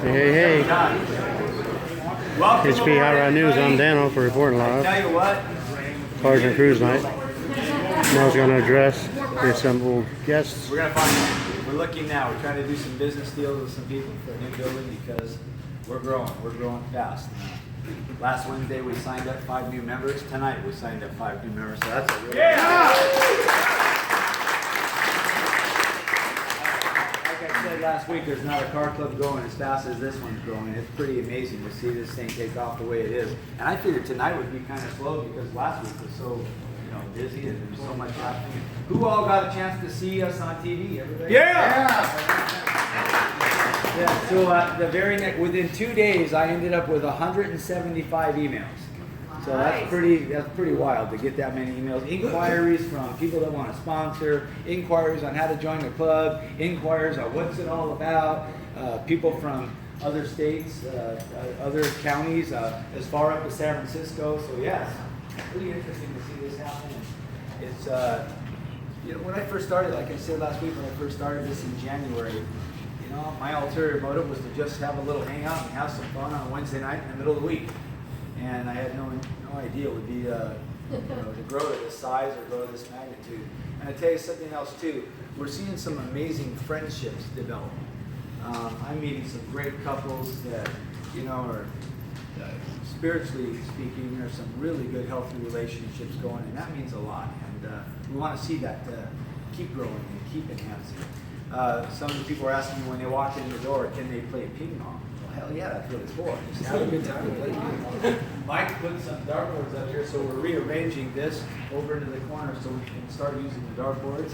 Hey, HP Hot Rod News. I'm Dano for Reportin Live. Tell you what, Cars and Cruise Night. Mel's going to address the assembled guests. we're gonna find. We're looking now. We're trying to do some business deals with some people for a new building because we're growing. We're growing fast. Last Wednesday we signed up 5 new members. Tonight we signed up 5 new members. So that's a really Like I said last week, there's not a car club growing as fast as this one's growing. It's pretty amazing to see this thing take off the way it is. And I figured tonight would be kind of slow because last week was so busy and there's so much happening. Who all got a chance to see us on TV? Everybody? Yeah, so the very next, within 2 days, I ended up with 175 emails. So that's pretty wild to get that many emails. Inquiries from people that want to sponsor, inquiries on how to join the club, inquiries on what's it all about, people from other states, other counties, as far up as San Francisco. So yes, pretty interesting to see this happen. It's when I first started, like I said last week, when I first started this in January, my ulterior motive was to just have a little hangout and have some fun on a Wednesday night in the middle of the week. And I had no idea it would be to grow to this size or grow to this magnitude. And I tell you something else too. We're seeing some amazing friendships develop. I'm meeting some great couples that are spiritually speaking. There's some really good, healthy relationships going, and that means a lot. And we want to see that keep growing and keep enhancing. Some of the people are asking me when they walk in the door, can they play ping pong? Well, hell yeah, that's what it's for. Just have a good time to play ping pong. Mike put some dartboards up here, so we're rearranging this over into the corner so we can start using the dartboards.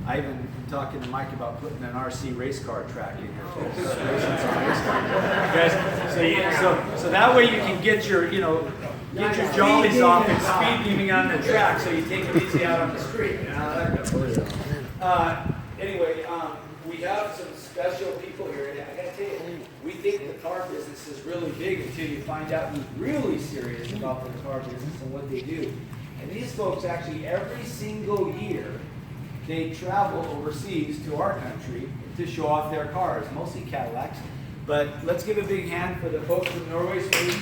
I even been talking to Mike about putting an RC race car track in here. So that way you can get your jollies off and speed beaming on the track, so you take it easy out on the street. Anyway, we have some special people here, and I gotta tell you, we think the car business is really big until you find out who's really serious about the car business and what they do. And these folks actually, every single year, they travel overseas to our country to show off their cars, mostly Cadillacs. But let's give a big hand for the folks from Norway, Sweden.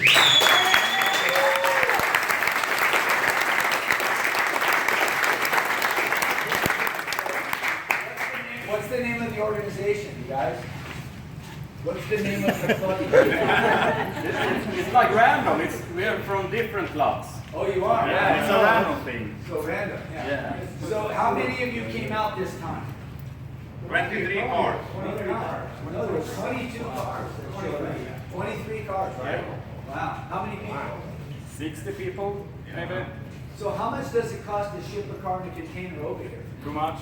What's the name of the organization, you guys? What's the name of the club? It's like random. We are from different lots. Oh, you are? Yeah, it's a random thing. So random, yeah. So how many of you came out this time? 23 cars. 23 cars. In other words, 22 cars. 23 cars, right? Wow. How many people? 60 people, maybe. So how much does it cost to ship a car in a container over here? Too much.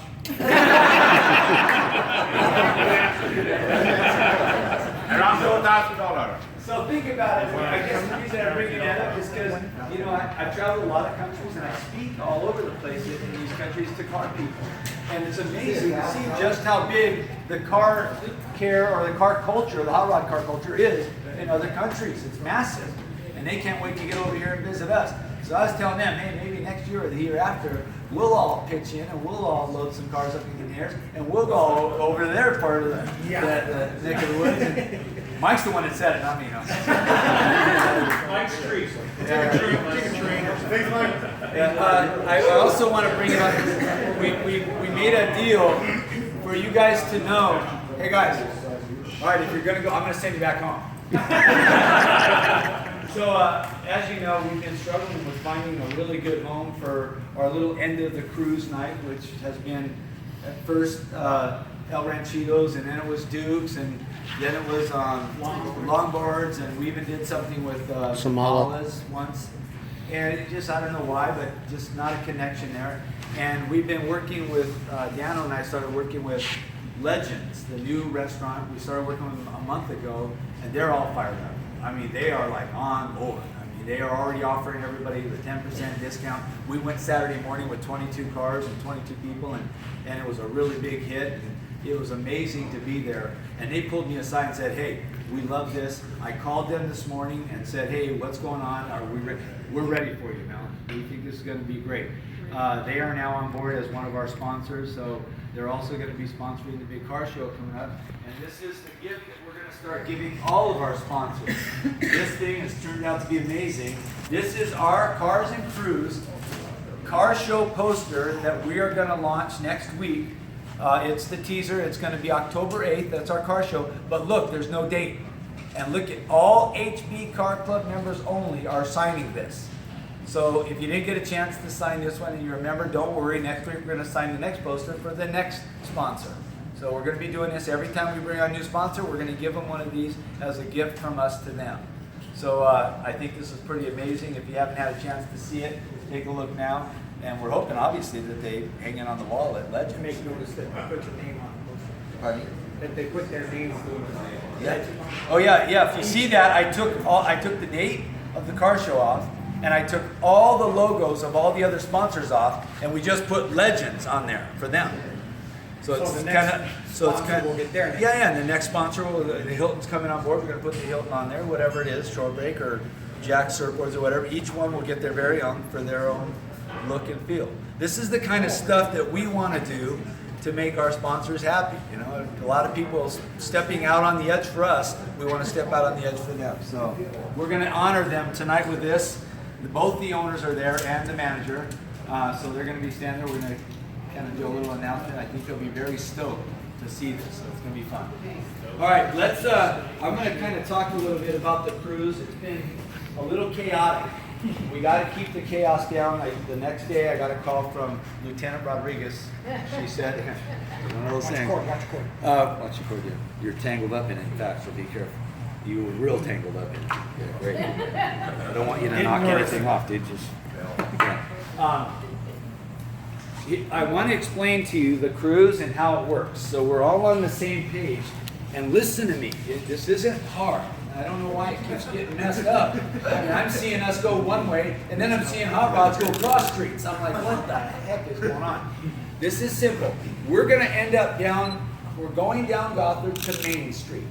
Around $2,000. So think about it. I guess the reason I'm bringing that up is because, I've traveled a lot of countries and I speak all over the place in these countries to car people. And it's amazing to see just how big the car care or the car culture, the hot rod car culture is in other countries. It's massive. And they can't wait to get over here and visit us. So I was telling them, hey, maybe next year or the year after, we'll all pitch in and we'll all load some cars up in containers and we'll go over to their part of the neck of the woods. And Mike's the one that said it, not me. Mike's street. I also want to bring it up. We made a deal for you guys to know. Hey guys, all right, if you're gonna go, I'm gonna send you back home. So, as you know, we've been struggling with finding a really good home for our little end of the cruise night, which has been at first El Ranchitos, and then it was Dukes, and then it was longboards, and we even did something with Somalas once. And it just, I don't know why, but just not a connection there. And we've been working with, Dano and I started working with Legends, the new restaurant. We started working with them a month ago, and they're all fired up. I mean, they are like on board. I mean, they are already offering everybody the 10% discount. We went Saturday morning with 22 cars and 22 people, and it was a really big hit. And it was amazing to be there. And they pulled me aside and said, hey, we love this. I called them this morning and said, hey, what's going on? Are we ready? We're ready for you, Mel. We think this is going to be great. They are now on board as one of our sponsors, so they're also going to be sponsoring the big car show coming up. And this is the gift that we're going to start giving all of our sponsors. This thing has turned out to be amazing. This is our Cars and Cruise car show poster that we are going to launch next week. It's the teaser. It's going to be October 8th. That's our car show. But look, there's no date. And look at all HB Car Club members only are signing this. So if you didn't get a chance to sign this one and you remember, don't worry. Next week we're going to sign the next poster for the next sponsor. So we're going to be doing this every time we bring on a new sponsor. We're going to give them one of these as a gift from us to them. So I think this is pretty amazing. If you haven't had a chance to see it, take a look now. And we're hoping, obviously, that they hang it on the wall at Legends. Make notice that they put your name on the poster. Pardon me? That they put their name on the Yeah. Oh yeah. If you see that, I took the date of the car show off, and I took all the logos of all the other sponsors off, and we just put Legends on there for them. So it's the kind next of sponsor will get their name. Yeah. And the next sponsor will, the Hilton's coming on board. We're going to put the Hilton on there, whatever it is, Shorebreak or Jack Surfboards or whatever. Each one will get their very own for their own look and feel. This is the kind of stuff that we want to do to make our sponsors happy. You know, a lot of people stepping out on the edge for us. We want to step out on the edge for them. So we're going to honor them tonight with this. Both the owners are there and the manager. So they're going to be standing there. We're going to kind of do a little announcement. I think they'll be very stoked to see this. So it's going to be fun. All right, let's. I'm going to kind of talk a little bit about the cruise. It's been a little chaotic. We got to keep the chaos down. The next day, I got a call from Lieutenant Rodriguez. She said, "One of those things. Watch your cord. Watch your cord. You're tangled up in it. In fact, so be careful. You were real tangled up in it. Yeah, great. I don't want you to knock anything off, dude. Just. Yeah. I want to explain to you the cruise and how it works, so we're all on the same page. And listen to me. This isn't hard. I don't know why it keeps getting messed up. I mean, I'm seeing us go one way, and then I'm seeing hot rods go cross streets. I'm like, what the heck is going on? This is simple. We're going to end up we're going down Gothard to Main Street.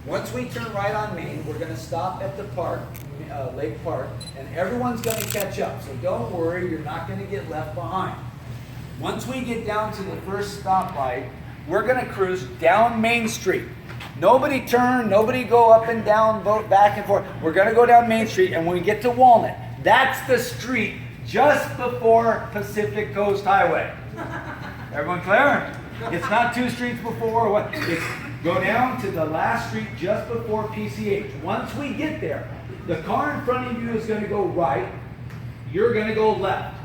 Once we turn right on Main, we're going to stop at the park, Lake Park, and everyone's going to catch up. So don't worry, you're not going to get left behind. Once we get down to the first stoplight, we're going to cruise down Main Street. Nobody turn, nobody go up and down, back and forth. We're going to go down Main Street, and when we get to Walnut, that's the street just before Pacific Coast Highway. Everyone clear? It's not two streets before. It's go down to the last street just before PCH. Once we get there, the car in front of you is going to go right. You're going to go left.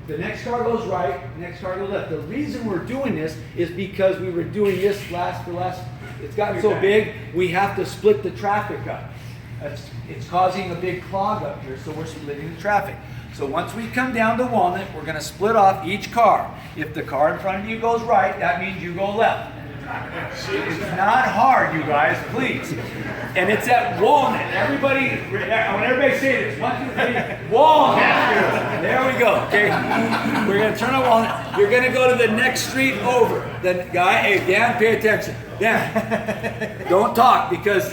The next car goes right, the next car goes left. The reason we're doing this is because we were doing this it's gotten so big, we have to split the traffic up. It's causing a big clog up here, so we're splitting the traffic. So once we come down to Walnut, we're going to split off each car. If the car in front of you goes right, that means you go left. It's not hard, you guys, please. And it's at Walnut. Everybody, I want everybody to say this. 1, 2, 3, Walnut. There we go. Okay, we're going to turn on Walnut. You're going to go to the next street over. The guy, hey, Dan, pay attention. Dan, don't talk because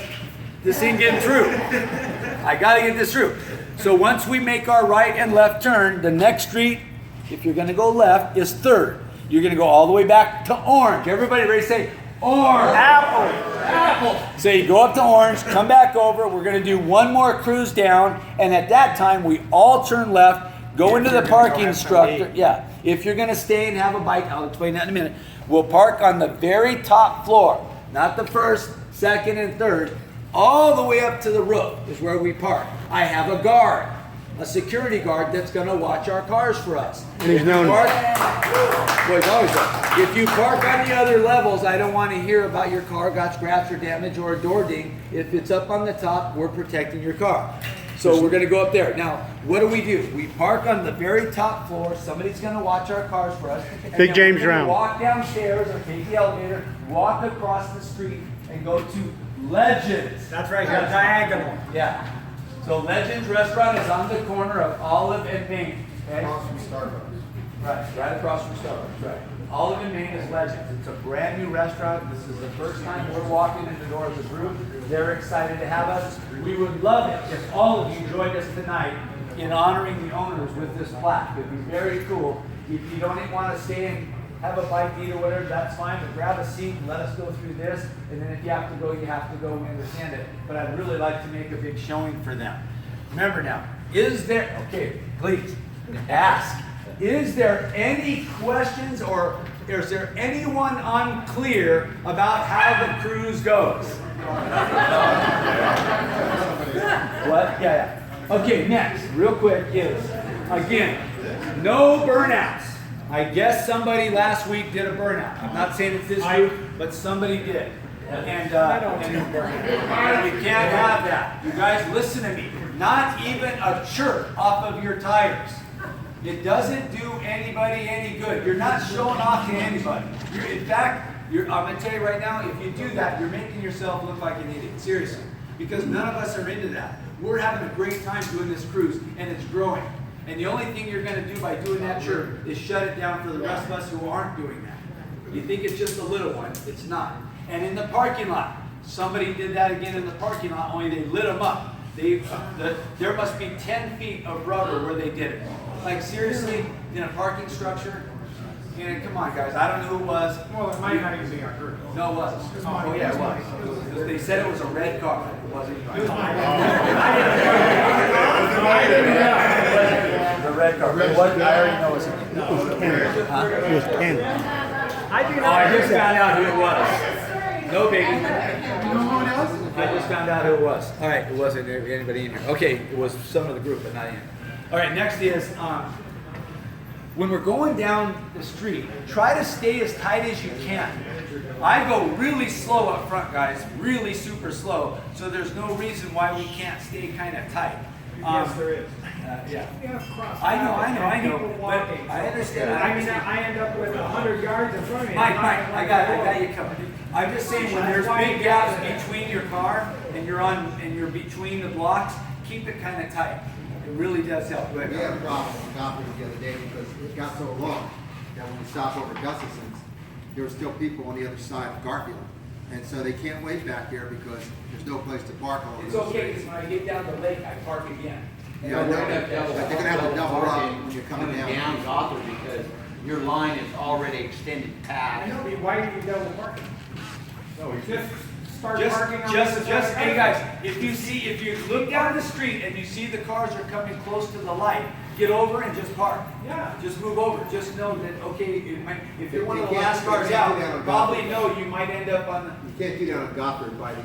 this ain't getting through. I got to get this through. So once we make our right and left turn, the next street, if you're going to go left, is 3rd. You're going to go all the way back to Orange. Everybody ready to say Orange? Apple. Apple. So you go up to Orange, come back over. We're going to do one more cruise down. And at that time, we all turn left, go into the parking structure. Yeah. If you're going to stay and have a bite, I'll explain that in a minute. We'll park on the very top floor. Not the 1st, 2nd, and 3rd. All the way up to the roof is where we park. I have a guard. A security guard that's going to watch our cars for us. And he's known. If you park on the other levels, I don't want to hear about your car got scratched or damaged or a door ding. If it's up on the top, we're protecting your car. So we're going to go up there. Now, what do? We park on the very top floor. Somebody's going to watch our cars for us. Big James round. Walk downstairs or take the elevator, walk across the street, and go to Legends. That's right here, diagonal. Yeah. So Legends Restaurant is on the corner of Olive and Main. Okay? Across from Starbucks. Right across from Starbucks. Right. Olive and Main is Legends. It's a brand new restaurant. This is the first time we're walking in the door of the group. They're excited to have us. We would love it if all of you joined us tonight in honoring the owners with this plaque. It'd be very cool If you don't want to stay and have a bite to eat or whatever, that's fine, but grab a seat and let us go through this, and then if you have to go, you have to go, we understand it. But I'd really like to make a big showing for them. Remember now, okay, please, ask, is there any questions or is there anyone unclear about how the cruise goes? What? Yeah. Okay, next, real quick is, again, no burnouts. I guess somebody last week did a burnout. I'm not saying it's this group, but somebody did. And you can't have that. You guys, listen to me. Not even a chirp off of your tires. It doesn't do anybody any good. You're not showing off to anybody. In fact, I'm going to tell you right now, if you do that, you're making yourself look like an idiot. Seriously. Because none of us are into that. We're having a great time doing this cruise, and it's growing. And the only thing you're going to do by doing that chirp is shut it down for the rest of us who aren't doing that. You think it's just a little one. It's not. And in the parking lot, somebody did that again in the parking lot, only they lit them up. There must be 10 feet of rubber where they did it. Like seriously, in a parking structure? And come on guys, I don't know who it was. Well, it might not even be our group. No, it was. Oh yeah, it was. They said it was a red car. It wasn't. It was mine. The red car. What? I already know it's. It was 10. I just found out who it was. No baby. I just found out who it was. All right, it wasn't anybody in here. Okay, it was some of the group, but not in. All right, next is when we're going down the street, try to stay as tight as you can. I go really slow up front, guys, really super slow, so there's no reason why we can't stay kind of tight. Yes, there is. Yeah. I know. But I understand. I mean, I end up with 100 yards in front of me. Mike, I got you covered. I'm just saying when there's big gaps between your car and you're between the blocks, keep it kind of tight. It really does help. Go ahead. We had a problem with the Doppler the other day because it got so long that when we stopped over Gustafson's, there were still people on the other side of Garfield. And so they can't wait back there because there's no place to park on It's those okay, streets. because when I get down the lake, I park again. Yeah, I know that. But they're gonna have to double up when you're coming down. Gotham because your line is already extended I past. know, but why do you double parking? No, just start parking on the other side. Hey guys, if you look down the street and you see the cars are coming close to the light, get over and just park. Yeah. Just move over. Just know that, okay, if you're one of the You last can't cars do that out, on probably Gotham. know you might end up on the. You can't do that on Gothard by the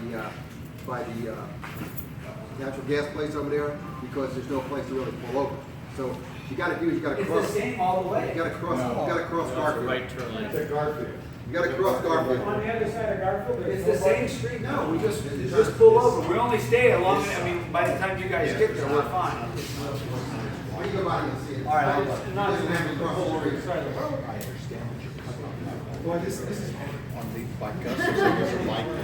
natural gas place over there because there's no place to really pull over. So what you gotta do is you gotta It's the cross. same all the way. You gotta cross Garfield. You gotta cross Garfield. On the other side of Garfield, It's the same street. No, we just pull over. We only stay along. I mean, by the time you guys get there, we're fine. When you go by and see it. All right, I'll It look. doesn't have to cross the street. Well, this is on the bike guts, there's a bike lane.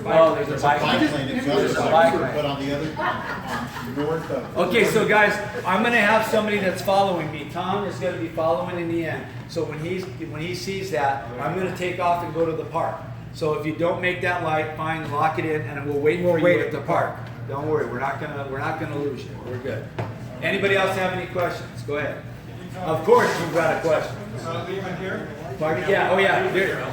Oh, there's a bike. Bike lane that goes There's a like, bike lane. but on the other, on north of. Okay, so guys, I'm gonna have somebody that's following me. Tom is gonna be following in the end. So when he sees that, I'm gonna take off and go to the park. So if you don't make that light, fine, lock it in, and we'll wait for you at the park. Don't worry, we're not gonna lose you. We're good. Anybody else have any questions? Go ahead. Of course, you've got a question. leaving here? Yeah, oh yeah,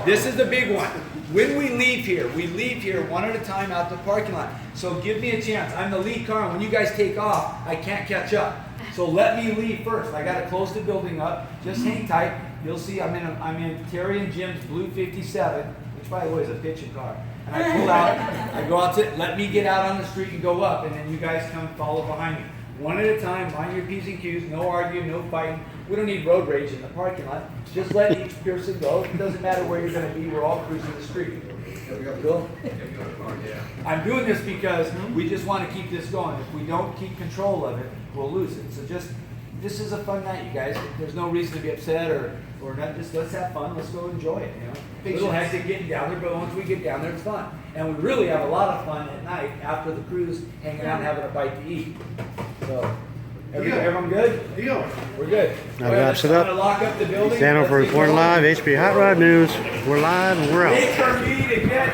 this is the big one. When we leave here one at a time out the parking lot. So give me a chance. I'm the lead car, and when you guys take off, I can't catch up. So let me leave first. I gotta close the building up. Just hang tight. You'll see I'm in Terry and Jim's blue 57, which by the way is a pitching car. And I pull out, I go out to, let me get out on the street and go up, and then you guys come follow behind me. One at a time, mind your P's and Q's, no arguing, no fighting. We don't need road rage in the parking lot. Just let each person go. It doesn't matter where you're gonna be, we're all cruising the street. Cool? I'm doing this because we just wanna keep this going. If we don't keep control of it, we'll lose it. So this is a fun night, you guys. There's no reason to be upset or not. Just let's have fun, let's go enjoy it, you know? A little hectic getting down there, but once we get down there, it's fun. And we really have a lot of fun at night after the cruise, hanging out and having a bite to eat. So, everyone good? We're good. That wraps it up. I'm gonna lock up the building. Dano for Let's get Reportin going. Live, HP Hot Rod News. We're live and we're out. Wait for me to get